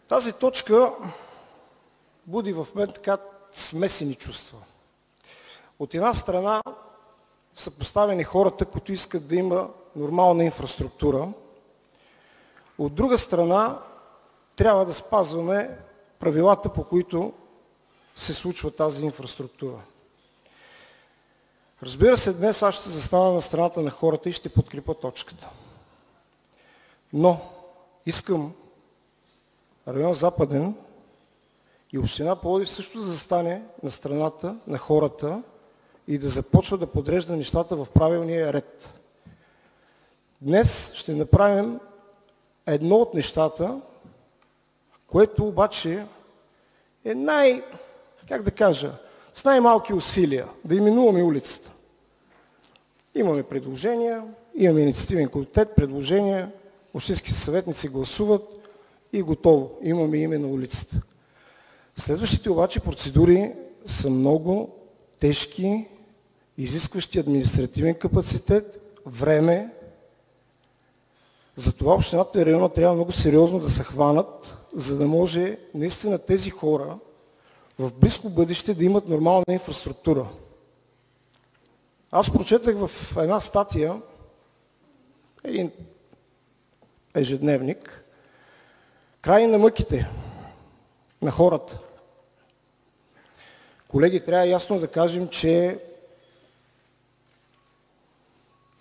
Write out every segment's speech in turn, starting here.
Тази точка буди в мен така смесени чувства. От една страна са поставени хората, които искат да има нормална инфраструктура. От друга страна трябва да спазваме правилата, по които се случва тази инфраструктура. Разбира се, днес аз ще застана на страната на хората и ще подкрепя точката. Но искам район Западен и община Пловдив също да застане на страната на хората и да започва да подрежда нещата в правилния ред. Днес ще направим едно от нещата, което обаче е с най-малки усилия, да именуваме улицата. Имаме предложения, имаме инициативен комитет, предложения, общински съветници гласуват и готово. Имаме име на улицата. Следващите обаче процедури са много тежки, изискващи административен капацитет, време. Затова общината и района трябва много сериозно да се хванат, за да може наистина тези хора в близко бъдеще да имат нормална инфраструктура. Аз прочетах в една статия, един ежедневник, край на мъките на хората. Колеги, трябва ясно да кажем, че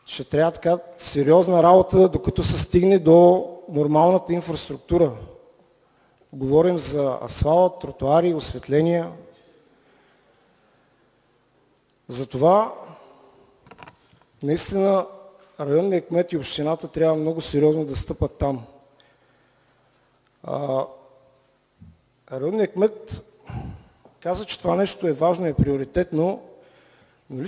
ще трябва така сериозна работа, докато се стигне до нормалната инфраструктура. Говорим за асфалт, тротуари, осветления. Затова наистина районният кмет и общината трябва много сериозно да стъпат там. Районният кмет каза, че това нещо е важно и приоритетно, но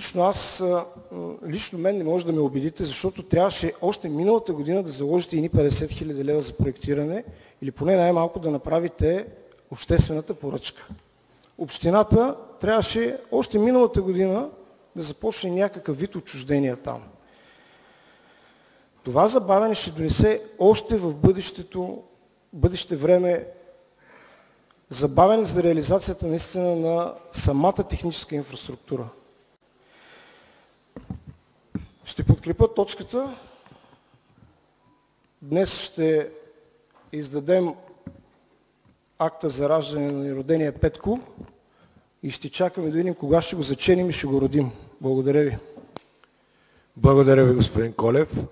лично мен не може да ме убедите, защото трябваше още миналата година да заложите едни 50 хиляди лева за проектиране или поне най-малко да направите обществената поръчка. Общината трябваше още миналата година да започне някакъв вид отчуждения там. Това забавяне ще донесе още в бъдеще време забавяне за реализацията наистина на самата техническа инфраструктура. Ще подкрепя точката. Днес ще издадем акта за раждане на неродения Петко и ще чакаме да видим кога ще го заченим и ще го родим. Благодаря ви. Благодаря ви, господин Колев.